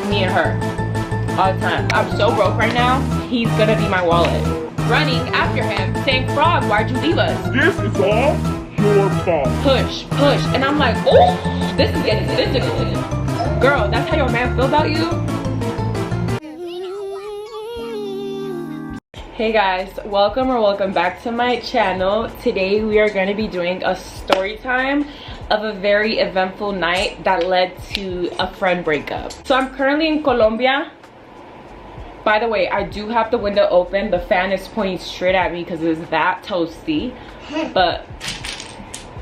me and her all the time. I'm so broke right now, he's gonna be my wallet. Running after him, saying, Frog, why'd you leave us? This is all your fault. Push, push. And I'm like, oh, this is getting physical. Girl, that's how your man feels about you? Hey guys, welcome back to my channel. Today we are going to be doing a story time of a very eventful night that led to a friend breakup. So I'm currently in Colombia. By the way, I do have the window open. The fan is pointing straight at me because it is that toasty. But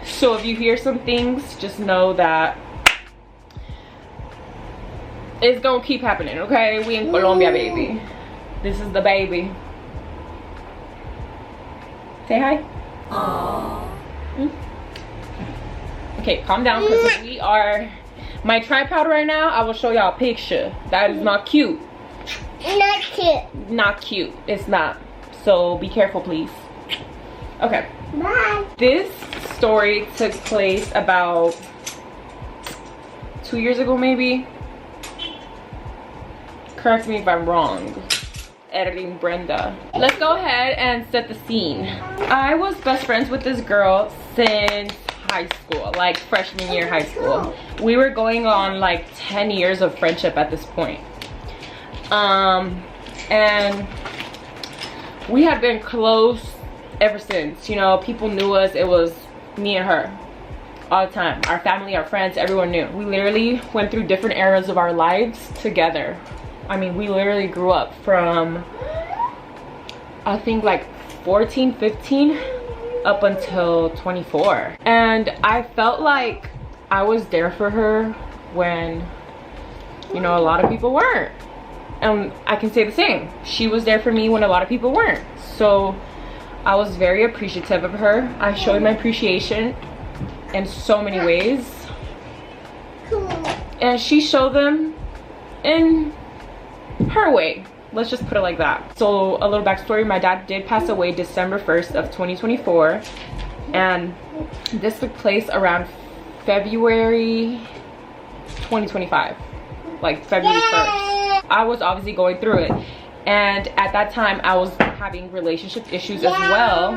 so if you hear some things, just know that it's gonna keep happening, okay? We in Colombia, baby. This is the baby. Say hi. Hmm? Okay, calm down because we are my tripod right now. I will show y'all a picture. That is not cute. Not cute. Not cute. It's not. So be careful, please. Okay. Bye. This story took place about 2 years ago, maybe. Correct me if I'm wrong. Editing Brenda. Let's go ahead and set the scene. I was best friends with this girl since high school, like freshman year high school. We were going on like 10 years of friendship at this point. And we had been close ever since. You know, people knew us. It was me and her all the time. Our family, our friends, everyone knew. We literally went through different eras of our lives together. I mean, we literally grew up from, I think, like 14, 15 up until 24. And I felt like I was there for her when, you know, a lot of people weren't. And I can say the same. She was there for me when a lot of people weren't. So I was very appreciative of her. I showed my appreciation in so many ways. And she showed them in her way. Let's just put it like that. So a little backstory, my dad did pass away December 1st of 2024. And this took place around February 2025. Like February 1st. I was obviously going through it. And at that time, I was having relationship issues as well.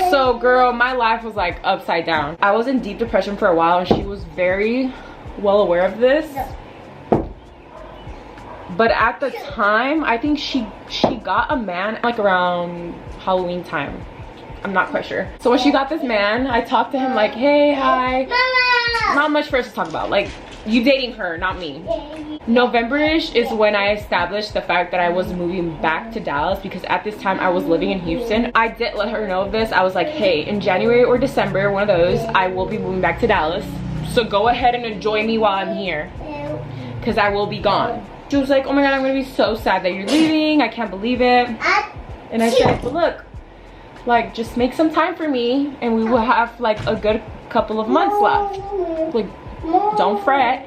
So girl, my life was like upside down. I was in deep depression for a while and she was very well aware of this. But at the time, I think she got a man like around Halloween time. I'm not quite sure. So when she got this man, I talked to him like, hey, hi. Not much for us to talk about. Like, you dating her, not me. November-ish is when I established the fact that I was moving back to Dallas because at this time I was living in Houston. I did let her know of this. I was like, hey, in January or December, one of those, I will be moving back to Dallas. So go ahead and enjoy me while I'm here because I will be gone. She was like, oh my God, I'm gonna be so sad that you're leaving. I can't believe it. And I said, but look, like, just make some time for me and we will have like a good couple of months left. Like, don't fret.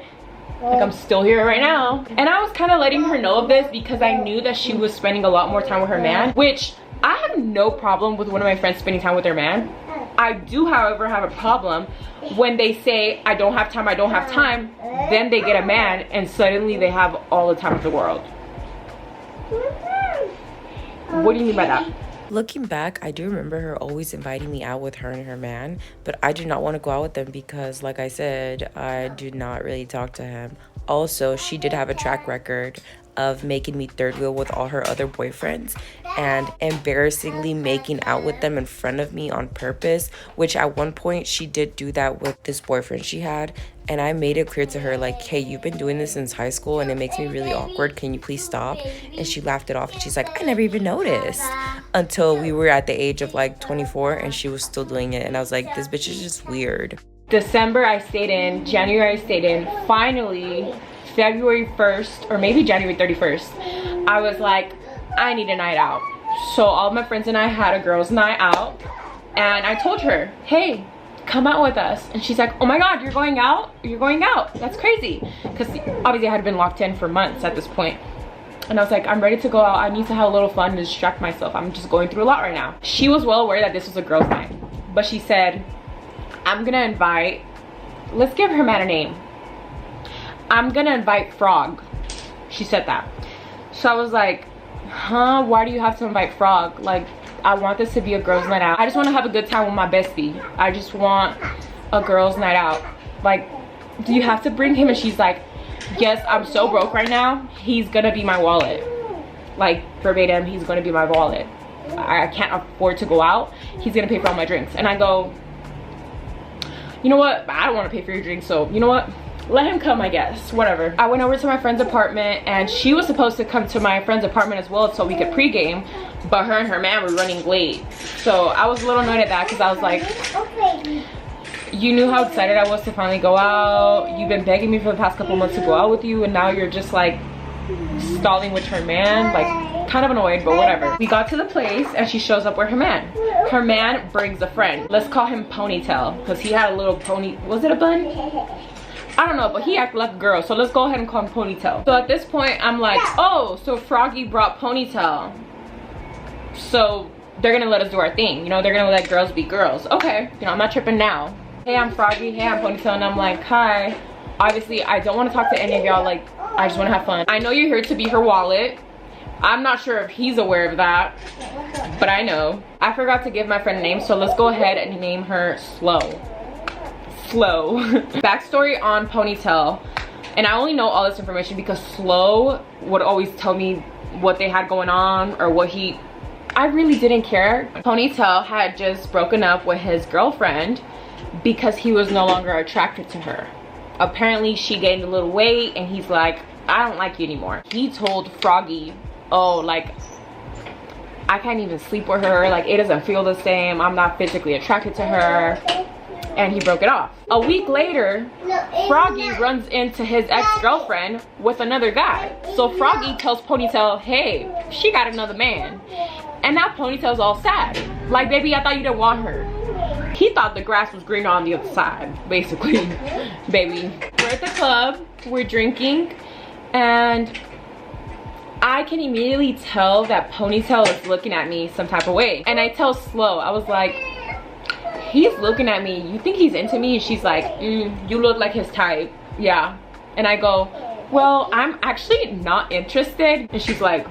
Like, I'm still here right now. And I was kind of letting her know of this because I knew that she was spending a lot more time with her man, which I have no problem with one of my friends spending time with their man. I do, however, have a problem when they say, I don't have time, I don't have time. Then they get a man and suddenly they have all the time of the world. What do you mean by that? Looking back, I do remember her always inviting me out with her and her man, but I did not want to go out with them because, like I said, I did not really talk to him. Also, she did have a track record of making me third wheel with all her other boyfriends and embarrassingly making out with them in front of me on purpose, which at one point she did do that with this boyfriend she had. And I made it clear to her, like, hey, you've been doing this since high school and it makes me really awkward. Can you please stop? And she laughed it off and she's like, I never even noticed. Until we were at the age of like 24 and she was still doing it. And I was like, this bitch is just weird. December I stayed in, January I stayed in. Finally, February 1st or maybe January 31st, I was like, I need a night out. So all my friends and I had a girls' night out. And I told her, hey, come out with us. And she's like, oh my God, you're going out? You're going out? That's crazy. Because obviously I had been locked in for months at this point. And I was like, I'm ready to go out. I need to have a little fun to distract myself. I'm just going through a lot right now. She was well aware that this was a girls' night. But she said, I'm gonna invite, let's give her man a name. I'm gonna invite Frog. She said that. So I was like, huh, why do you have to invite Frog? Like, I want this to be a girls' night out. I just want to have a good time with my bestie. I just want a girls' night out. Like, do you have to bring him? And she's like, yes, I'm so broke right now. He's gonna be my wallet. Like, verbatim, he's gonna be my wallet. I can't afford to go out. He's gonna pay for all my drinks. And I go, you know what? I don't want to pay for your drinks, so you know what? Let him come, I guess. Whatever. I went over to my friend's apartment, and she was supposed to come to my friend's apartment as well so we could pregame, but her and her man were running late. So I was a little annoyed at that because I was like, you knew how excited I was to finally go out. You've been begging me for the past couple months to go out with you, and now you're just like stalling with her man. Like, kind of annoyed, but whatever. We got to the place and she shows up with her man. Her man brings a friend. Let's call him Ponytail because he had a little pony. Was it a bun? I don't know, but he acted like a girl, so let's go ahead and call him Ponytail. So at this point, I'm like, oh, so Froggy brought Ponytail. So they're gonna let us do our thing. You know, they're gonna let girls be girls. Okay, you know, I'm not tripping now. Hey, I'm Froggy. Hey, I'm Ponytail. And I'm like, hi. Obviously, I don't want to talk to any of y'all. Like, I just want to have fun. I know you're here to be her wallet. I'm not sure if he's aware of that, but I know. I forgot to give my friend a name, so let's go ahead and name her Slow. Slow. Backstory on Ponytail, and I only know all this information because Slow would always tell me what they had going on or what I really didn't care. Ponytail had just broken up with his girlfriend because he was no longer attracted to her. Apparently she gained a little weight and he's like, I don't like you anymore. He told Froggy, oh, like, I can't even sleep with her, like it doesn't feel the same, I'm not physically attracted to her. And he broke it off. A week later, Froggy runs into his ex-girlfriend with another guy. So Froggy tells Ponytail, hey, she got another man. And now Ponytail's all sad. Like, baby, I thought you didn't want her. He thought the grass was greener on the other side, basically. Baby, we're at the club, we're drinking, and I can immediately tell that Ponytail is looking at me some type of way. And I tell Slow, I was like, he's looking at me, you think he's into me? And she's like, you look like his type. Yeah. And I go, well, I'm actually not interested. And she's like,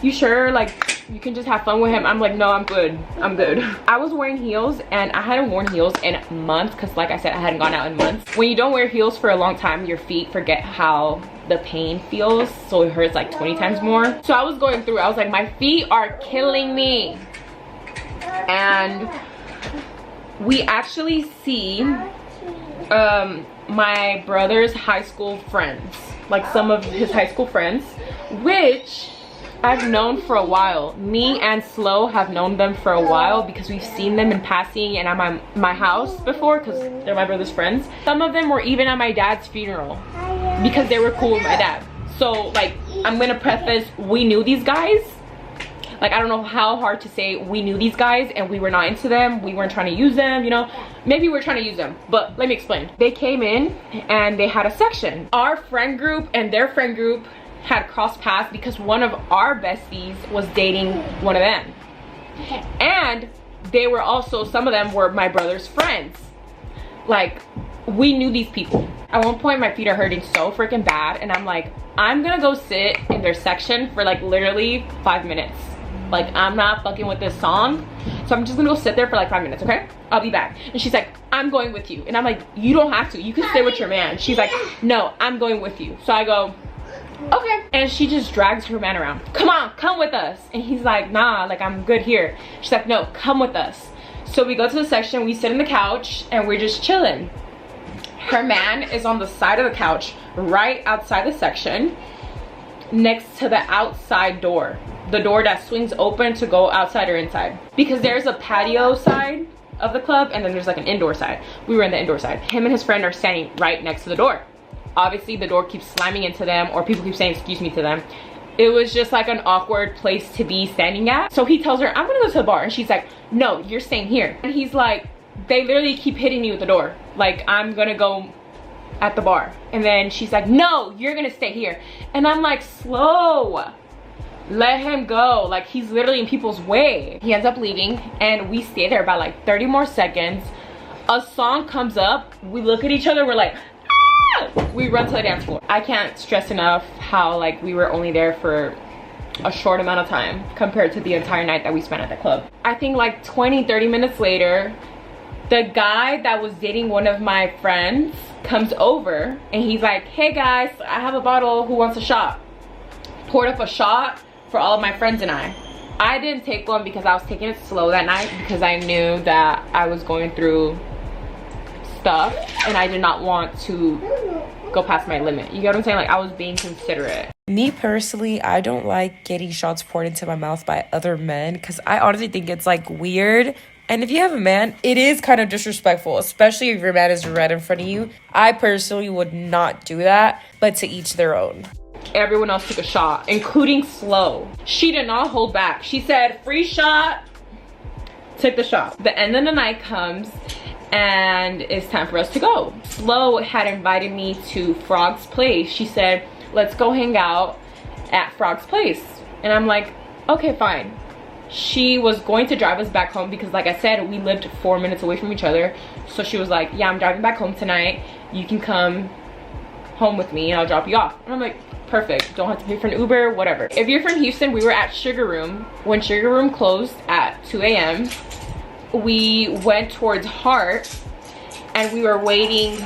you sure? Like, you can just have fun with him? I'm like, no, I'm good. I'm good. I was wearing heels and I hadn't worn heels in months because, like I said, I hadn't gone out in months. When you don't wear heels for a long time, your feet forget how the pain feels, so it hurts like 20 times more. So I was going through, I was like, my feet are killing me. And we actually see my brother's high school friends, like some of his high school friends, which I've known for a while. Me and Slow have known them for a while because we've seen them in passing and at my house before because they're my brother's friends. Some of them were even at my dad's funeral because they were cool with my dad. So, like, I'm gonna preface, we knew these guys. Like, I don't know how hard to say we knew these guys and we were not into them. We weren't trying to use them, you know. Maybe we were trying to use them, but let me explain. They came in and they had a section. Our friend group and their friend group had crossed paths because one of our besties was dating one of them. And they were also, some of them were my brother's friends. Like, we knew these people. At one point, my feet are hurting so freaking bad and I'm like, I'm gonna go sit in their section for like literally 5 minutes. Like, I'm not fucking with this song, so I'm just gonna go sit there for like 5 minutes, okay? I'll be back. And she's like, I'm going with you. And I'm like, you don't have to, you can stay with your man. She's like, no, I'm going with you. So I go, okay. And she just drags her man around. Come on, come with us. And he's like, nah, like, I'm good here. She's like, no, come with us. So we go to the section, we sit on the couch and we're just chilling. Her man is on the side of the couch right outside the section next to the outside door, the door that swings open to go outside or inside, because there's a patio side of the club and then there's like an indoor side. We were in the indoor side. Him and his friend are standing right next to the door. Obviously the door keeps slamming into them, or people keep saying excuse me to them. It was just like an awkward place to be standing at. So he tells her, I'm gonna go to the bar. And she's like, no, you're staying here. And he's like, they literally keep hitting me with the door. Like, I'm gonna go at the bar. And then she's like, no, you're gonna stay here. And I'm like, Slow, let him go. Like, he's literally in people's way. He ends up leaving and we stay there about like 30 more seconds. A song comes up, we look at each other, we're like, We run to the dance floor. I can't stress enough how like we were only there for a short amount of time compared to the entire night that we spent at the club. I think like 20-30 minutes later, the guy that was dating one of my friends comes over and he's like, hey guys, I have a bottle, who wants a shot? Poured up a shot for all of my friends and I didn't take one because I was taking it slow that night because I knew that I was going through stuff and I did not want to go past my limit. You get what I'm saying? Like, I was being considerate. Me personally, I don't like getting shots poured into my mouth by other men because I honestly think it's like weird. And if you have a man, it is kind of disrespectful, especially if your man is right in front of you. I personally would not do that, but to each their own. Everyone else took a shot, including Slow. She did not hold back. She said, free shot, took the shot. The end of the night comes and it's time for us to go. Slow had invited me to Frog's place. She said, let's go hang out at Frog's place. And I'm like, okay, fine. She was going to drive us back home because, like I said, we lived 4 minutes away from each other. So she was like, yeah, I'm driving back home tonight. You can come home with me and I'll drop you off. And I'm like, perfect. Don't have to pay for an Uber, whatever. If you're from Houston, we were at Sugar Room. When Sugar Room closed at 2 a.m., we went towards Hart and we were waiting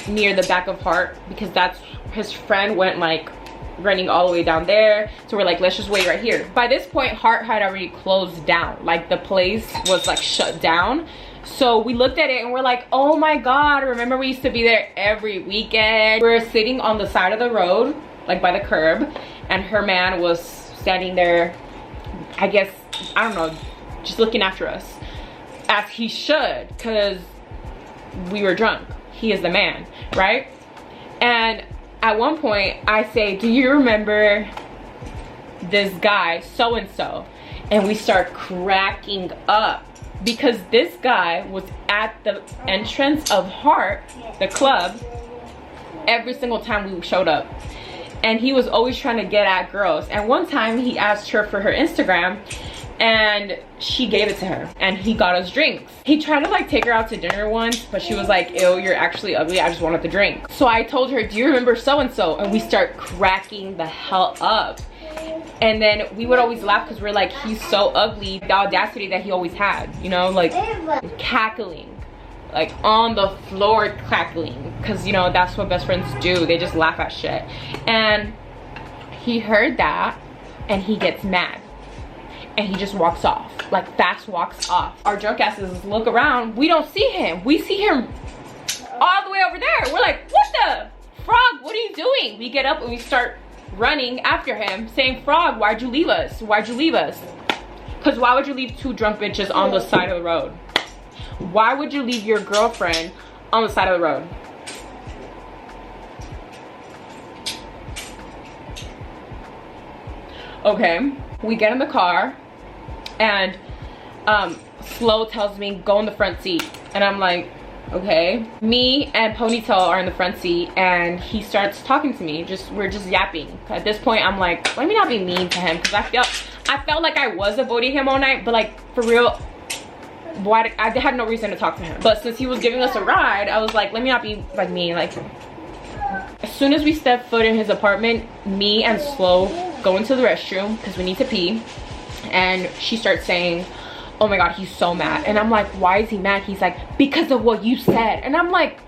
near the back of Hart because that's his friend went like running all the way down there. So we're like, let's just wait right here. By this point, Hart had already closed down. Like, the place was like shut down. So we looked at it and we're like, oh my God, remember we used to be there every weekend. We were sitting on the side of the road, like by the curb, and her man was standing there, I guess, I don't know, just looking after us. As he should, because we were drunk. He is the man, right? And at one point I say, do you remember this guy so-and-so? And we start cracking up because this guy was at the entrance of Heart, the club, every single time we showed up. And he was always trying to get at girls. And one time he asked her for her Instagram and she gave it to her and he got us drinks. He tried to like take her out to dinner once, but she was like, ew, you're actually ugly, I just wanted the drink. So I told her, do you remember so-and-so? And we start cracking the hell up. And then we would always laugh because we're like, he's so ugly. The audacity that he always had, you know, like cackling, like on the floor cackling, because you know that's what best friends do, they just laugh at shit. And he heard that and he gets mad and he just walks off, like fast walks off. Our drunk asses look around, we don't see him, we see him all the way over there. We're like, what the Frog, what are you doing? We get up and we start running after him saying, Frog, why'd you leave us? Why'd you leave us? Because why would you leave two drunk bitches on the side of the road? Why would you leave your girlfriend on the side of the road? Okay, we get in the car and Slow tells me, go in the front seat. And I'm like, okay. Me and Ponytail are in the front seat and he starts talking to me. We're just yapping. At this point, I'm like, let me not be mean to him, because I felt like I was avoiding him all night, but like for real, why I had no reason to talk to him. But since he was giving us a ride, I was like, let me not be like mean. Like, as soon as we step foot in his apartment, me and Slow go into the restroom because we need to pee, and she starts saying, oh my God, he's so mad. And I'm like, why is he mad? He's like, because of what you said. And I'm like,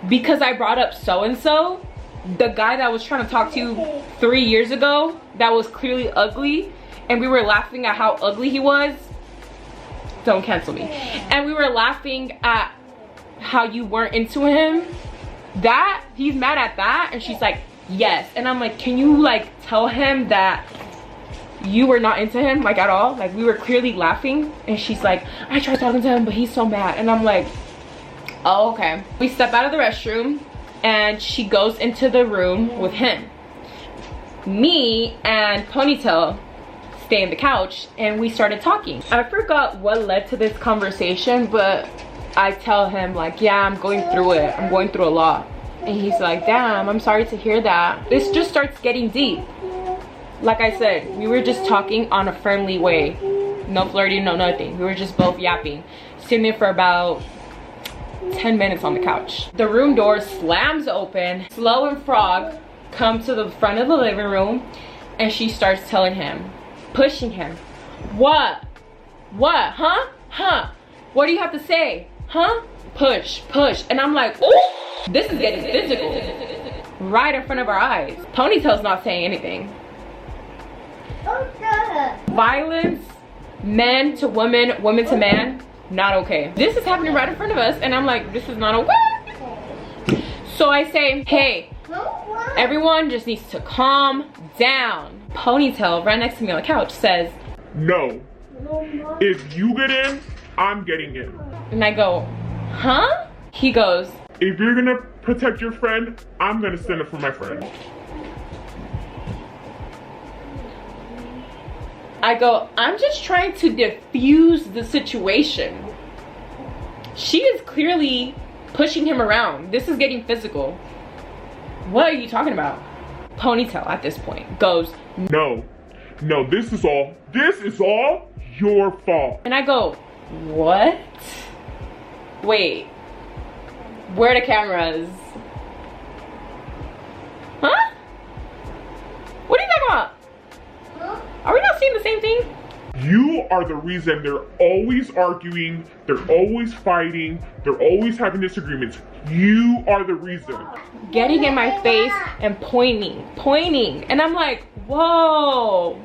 because I brought up so-and-so, the guy that I was trying to talk to 3 years ago that was clearly ugly, and we were laughing at how ugly he was. Don't cancel me. And we were laughing at how you weren't into him. That, he's mad at that. And she's like, yes. And I'm like, can you like tell him that you were not into him, like at all? Like, we were clearly laughing. And she's like, I tried talking to him, but he's so mad. And I'm like, oh, okay. We step out of the restroom and she goes into the room with him. Me and Ponytail stay in the couch and we started talking. I forgot what led to this conversation, but I tell him like, yeah, I'm going through it. I'm going through a lot. And he's like, damn, I'm sorry to hear that. This just starts getting deep. Like I said, we were just talking on a friendly way. No flirting, no nothing. We were just both yapping. Sitting there for about 10 minutes on the couch. The room door slams open. Slow and Frog come to the front of the living room, and she starts telling him, pushing him, what, huh, what do you have to say, huh, push, and I'm like, oh, this is getting physical right in front of our eyes. Ponytail's not saying anything. Violence, men to women, women to man, not okay. This is happening right in front of us, and I'm like, this is not okay. So I say, hey, everyone just needs to calm down. Ponytail right next to me on the couch says, no. If you get in, I'm getting in. and I go, huh? He goes, If you're gonna protect your friend, I'm gonna stand up for my friend. I go, I'm just trying to diffuse the situation. She is clearly pushing him around. This is getting physical. What are you talking about? Ponytail at this point goes, No, this is all your fault. and I go, what? Wait, where are the cameras? Huh? What are you talking about? Are we not seeing the same thing? You are the reason they're always arguing, they're always fighting, they're always having disagreements. You are the reason. Getting in my face and pointing. And I'm like, whoa.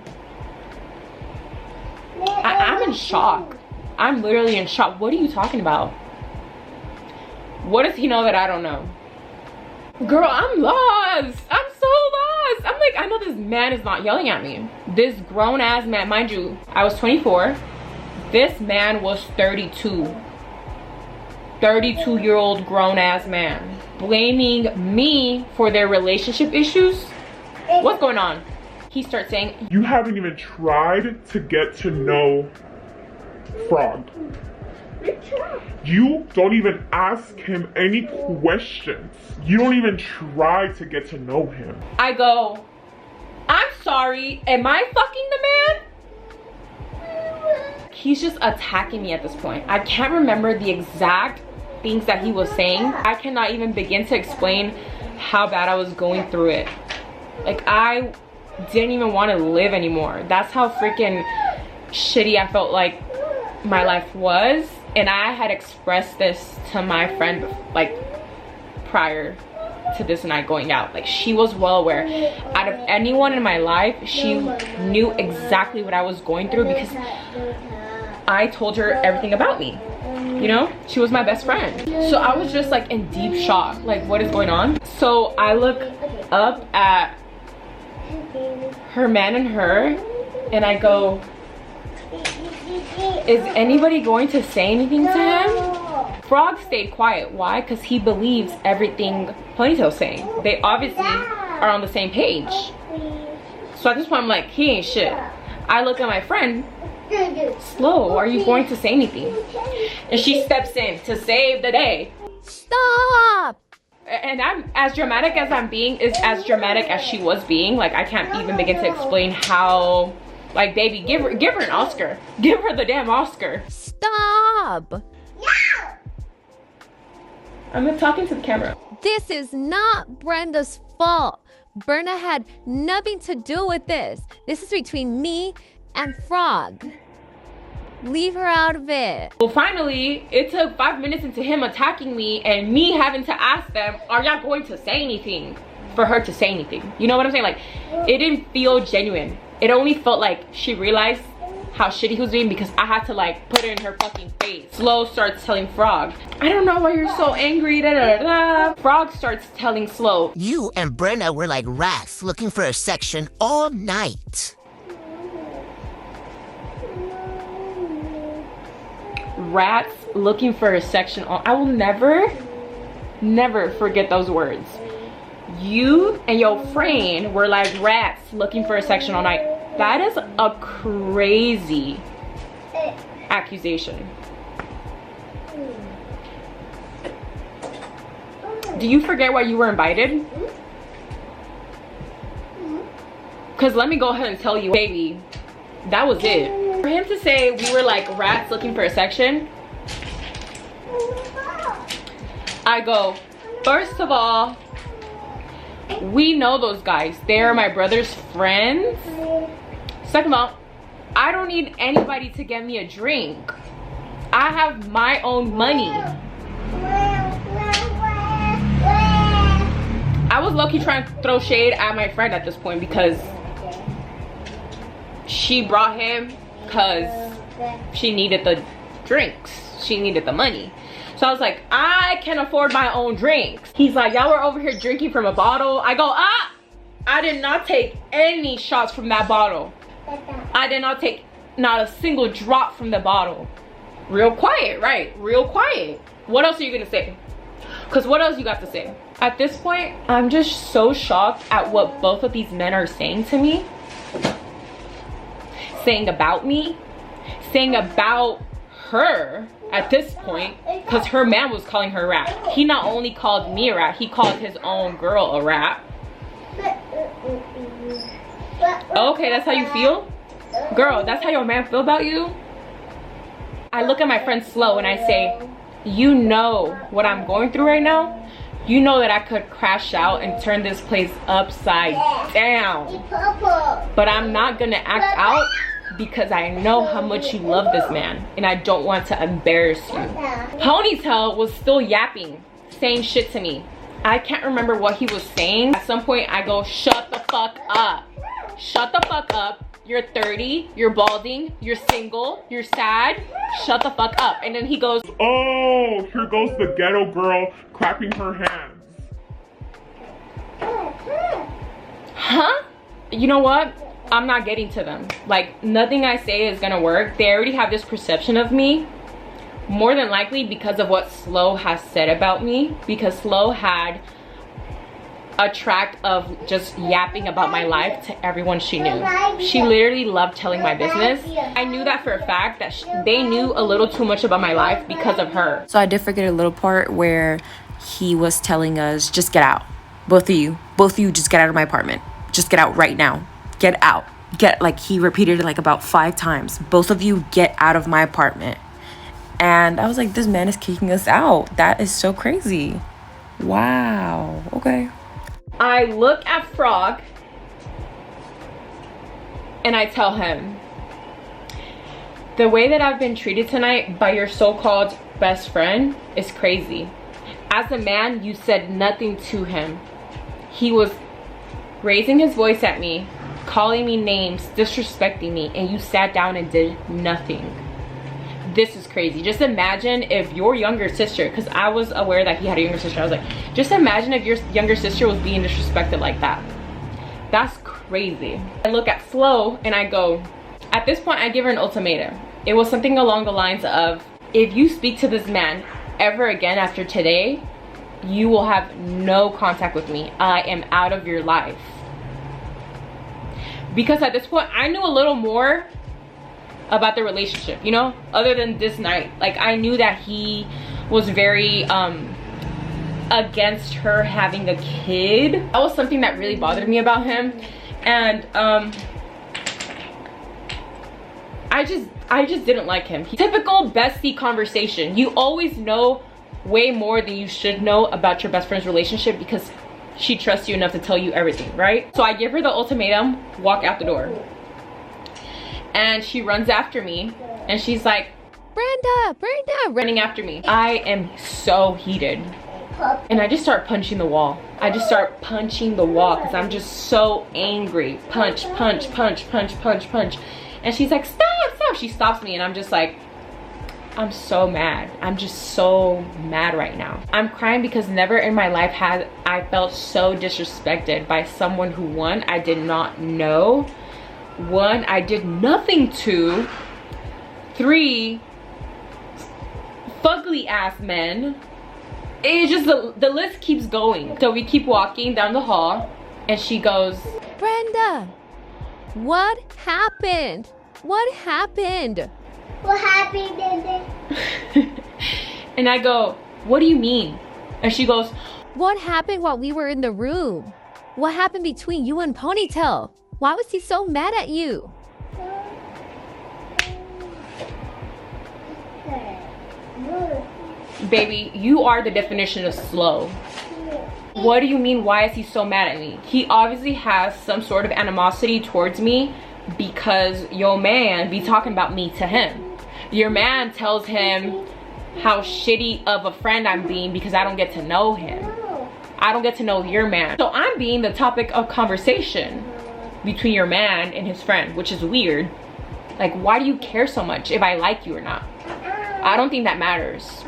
I'm in shock. I'm literally in shock. What are you talking about? What does he know that I don't know? Girl, I'm lost. I'm so lost. I'm like, I know this man is not yelling at me. This grown ass man, mind you, I was 24. This man was 32. 32-year-old grown ass man. Blaming me for their relationship issues. What's going on? He starts saying, You haven't even tried to get to know Frog. You don't even ask him any questions. You don't even try to get to know him. I go, I'm sorry, am I fucking the man? He's just attacking me at this point. I can't remember the exact things that he was saying. I cannot even begin to explain how bad I was going through it. Like, I didn't even want to live anymore. That's how freaking shitty I felt like my life was. And I had expressed this to my friend like prior to this night going out. Like, she was well aware. Out of anyone in my life, she knew exactly what I was going through because I told her everything about me. You know, she was my best friend. So I was just like in deep shock, like, what is going on? So I look up at her man and her, and I go, is anybody going to say anything to him? Frog stayed quiet. Why? Because he believes everything Ponytail's saying. They obviously are on the same page. So at this point I'm like, he ain't shit. I look at my friend, Slow, are you going to say anything? And she steps in to save the day. Stop! And I'm as dramatic as I'm being is as dramatic as she was being. Like, I can't even begin to explain how. Like, baby, give her an Oscar. Give her the damn Oscar. Stop! I'm talking to the camera. This is not Brenda's fault. Brenda had nothing to do with this. This is between me and Frog. Leave her out of it. Well, finally, it took 5 minutes into him attacking me and me having to ask them, are y'all going to say anything? For her to say anything. You know what I'm saying? Like, it didn't feel genuine. It only felt like she realized how shitty he was being because I had to like put it in her fucking face. Slow starts telling Frog, I don't know why you're so angry, da da da. Frog starts telling Slow, You and Brenda were like rats looking for a section all night. rats looking for a section on. I will never forget those words. You and your friend were like rats looking for a section all night. That is a crazy accusation. Do you forget why you were invited? Because let me go ahead and tell you, baby, that was it. For him to say we were like rats looking for a section, I go, first of all, we know those guys. They're my brother's friends. Second of all, I don't need anybody to get me a drink. I have my own money. I was low-key trying to throw shade at my friend at this point because she brought him because she needed the drinks. She needed the money. So I was like, I can afford my own drinks. He's like, y'all were over here drinking from a bottle. I go, I did not take any shots from that bottle. I did not take not a single drop from the bottle. Real quiet, right? Real quiet. What else are you gonna say? Because what else you got to say? At this point, I'm just so shocked at what both of these men are saying to me. Saying about me. Saying about her at this point. Because her man was calling her a rat. He not only called me a rat, he called his own girl a rat. Okay, that's how you feel? Girl, that's how your man feel about you? I look at my friend Slow and I say, you know what I'm going through right now? You know that I could crash out and turn this place upside down. But I'm not gonna act out because I know how much you love this man and I don't want to embarrass you. Ponytail was still yapping, saying shit to me. I can't remember what he was saying. At some point I go, shut the fuck up. Shut the fuck up. You're 30, you're balding, you're single, you're sad, shut the fuck up. And then he goes, oh, here goes the ghetto girl clapping her hands. huh? You know what? I'm not getting to them. Like, nothing I say is gonna work. They already have this perception of me. More than likely because of what Slow has said about me. Because Slow had a track of just yapping about my life to everyone she knew. She literally loved telling my business. I knew that for a fact that they knew a little too much about my life because of her. So I did forget a little part where he was telling us, just get out. Both of you just get out of my apartment. Just get out right now. Get out. Like he repeated it like about 5 times. Both of you get out of my apartment. And I was like, this man is kicking us out. That is so crazy. Wow. Okay. I look at Frog and I tell him, the way that I've been treated tonight by your so-called best friend is crazy. As a man, you said nothing to him. He was raising his voice at me, calling me names, disrespecting me, and you sat down and did nothing. This is crazy. Just imagine if your younger sister, because I was aware that he had a younger sister, I was like, just imagine if your younger sister was being disrespected like that. That's crazy. I look at Slow and I go, at this point I give her an ultimatum. It was something along the lines of, if you speak to this man ever again after today, you will have no contact with me. I am out of your life. Because at this point I knew a little more about the relationship, you know, other than this night. Like, I knew that he was very against her having a kid. That was something that really bothered me about him. And I just didn't like him. Typical bestie conversation. You always know way more than you should know about your best friend's relationship because she trusts you enough to tell you everything, right? So I give her the ultimatum, walk out the door. And she runs after me and she's like, Brenda, running after me. I am so heated and I just start punching the wall. I just start punching the wall because I'm just so angry. Punch, punch, punch, punch, punch, punch. And she's like, stop, stop. She stops me and I'm just like, I'm so mad. I'm just so mad right now. I'm crying because never in my life had I felt so disrespected by someone who, one, I did not know, one, I did nothing to, 3, fugly ass men. It's just the list keeps going. So we keep walking down the hall and she goes, Brenda, what happened? What happened? What happened, Daddy? and I go, what do you mean? And she goes, What happened while we were in the room? What happened between you and Ponytail? Why was he so mad at you? baby, you are the definition of slow. What do you mean, why is he so mad at me? He obviously has some sort of animosity towards me because your man be talking about me to him. Your man tells him how shitty of a friend I'm being because I don't get to know him. I don't get to know your man. So I'm being the topic of conversation between your man and his friend, which is weird. Like, why do you care so much if I like you or not? I don't think that matters.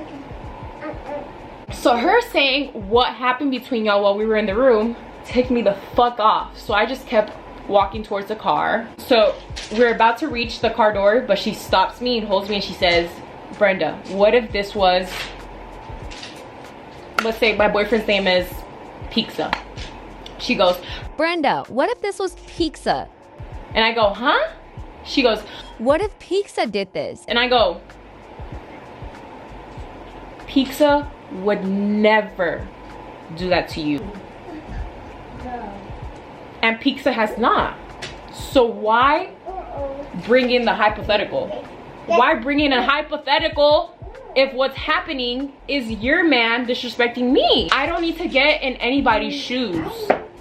So her saying what happened between y'all while we were in the room ticked me the fuck off. So I just kept walking towards the car. So we're about to reach the car door, but she stops me and holds me and she says, Brenda, what if this was, let's say my boyfriend's name is Pizza. She goes, Brenda, what if this was Pizza? and I go, huh? She goes, What if Pizza did this? and I go, Pizza would never do that to you. And Pizza has not. So why bring in the hypothetical? Why bring in a hypothetical if what's happening is your man disrespecting me? I don't need to get in anybody's shoes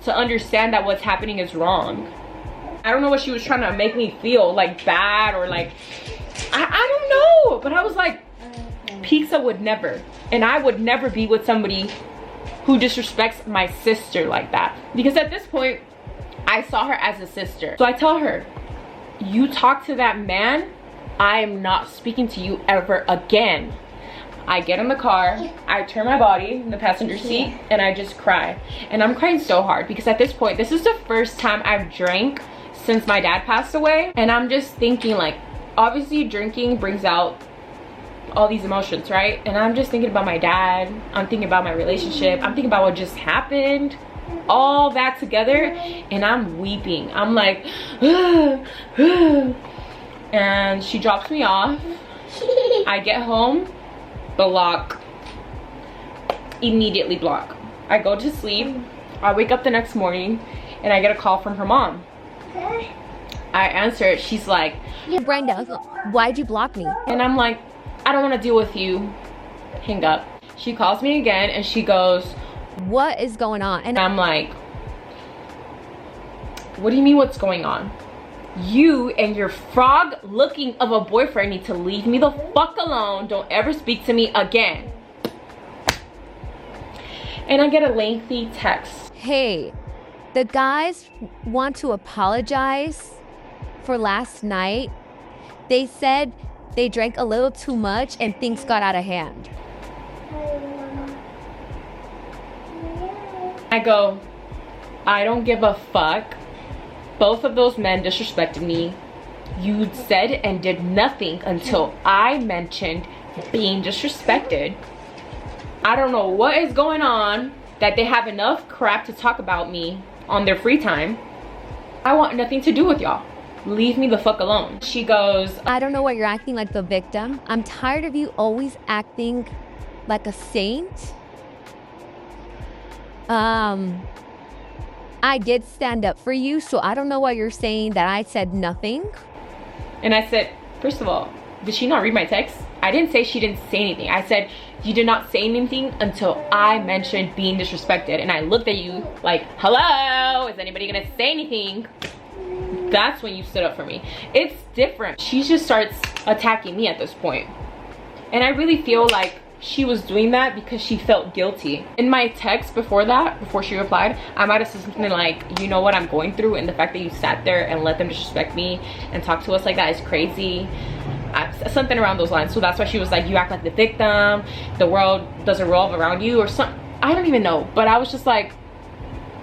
to understand that what's happening is wrong. I don't know what she was trying to make me feel, like bad or like, I don't know. But I was like, Pizza would never. And I would never be with somebody who disrespects my sister like that. Because at this point, I saw her as a sister. So I tell her, you talk to that man, I am not speaking to you ever again. I get in the car, I turn my body in the passenger seat, and I just cry. And I'm crying so hard because at this point, this is the first time I've drank since my dad passed away. And I'm just thinking, like, obviously drinking brings out all these emotions, right? And I'm just thinking about my dad, I'm thinking about my relationship, I'm thinking about what just happened, all that together, and I'm weeping. I'm like, and she drops me off. I get home, block, immediately block. I go to sleep, I wake up the next morning, and I get a call from her mom. I answer it, she's like, Brenda, why'd you block me? and I'm like, I don't want to deal with you. Hang up. She calls me again and she goes, What is going on? and I'm like, what do you mean what's going on? You and your frog looking of a boyfriend need to leave me the fuck alone. Don't ever speak to me again. And I get a lengthy text. Hey, the guys want to apologize for last night. They said they drank a little too much and things got out of hand. I go, I don't give a fuck. Both of those men disrespected me. You said and did nothing until I mentioned being disrespected. I don't know what is going on that they have enough crap to talk about me on their free time. I want nothing to do with y'all. Leave me the fuck alone. She goes, I don't know why you're acting like the victim. I'm tired of you always acting like a saint. I did stand up for you, so I don't know why you're saying that I said nothing. and I said, first of all, did she not read my text? I didn't say she didn't say anything. I said, you did not say anything until I mentioned being disrespected. And I looked at you like, hello, is anybody gonna say anything? That's when you stood up for me. It's different. She just starts attacking me at this point. And I really feel like she was doing that because she felt guilty. In my text before that, before she replied, I might have said something like, you know what I'm going through, and the fact that you sat there and let them disrespect me and talk to us like that is crazy. Something around those lines. So that's why she was like, you act like the victim, the world doesn't revolve around you, or something. I don't even know. But I was just like,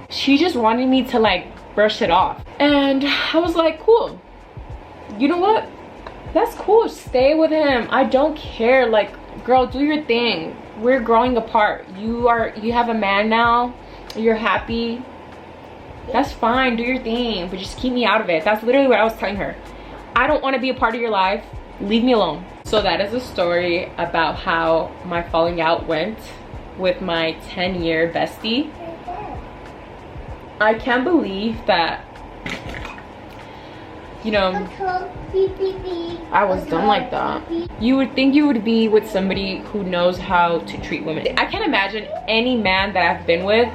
she just wanted me to like brush it off. And I was like, cool, you know what, that's cool, stay with him. I don't care. Like, girl, do your thing. We're growing apart. You have a man now, you're happy, that's fine, do your thing, but just keep me out of it. That's literally what I was telling her. I don't want to be a part of your life, leave me alone. So that is a story about how my falling out went with my 10-year bestie. I can't believe that you know, I was done like that. You would think you would be with somebody who knows how to treat women. I can't imagine any man that I've been with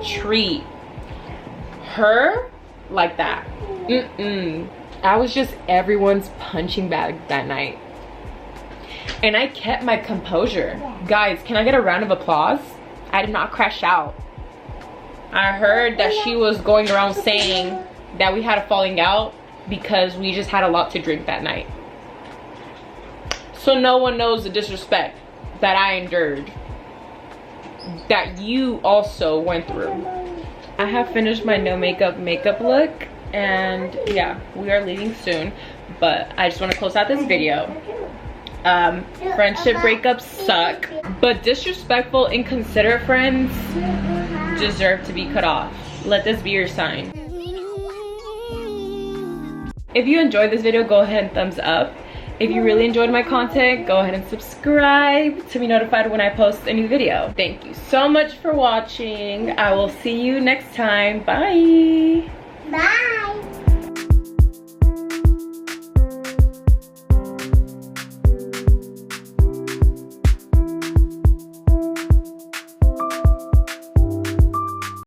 treat her like that. I was just everyone's punching bag that night. And I kept my composure. Guys, can I get a round of applause? I did not crash out. I heard that she was going around saying that we had a falling out because we just had a lot to drink that night. So no one knows the disrespect that I endured, that you also went through. I have finished my no makeup look, and yeah, we are leaving soon, but I just want to close out this video. Friendship breakups suck, but disrespectful, inconsiderate friends deserve to be cut off. Let this be your sign. If you enjoyed this video, go ahead and thumbs up. If you really enjoyed my content, go ahead and subscribe to be notified when I post a new video. Thank you so much for watching. I will see you next time. Bye. Bye.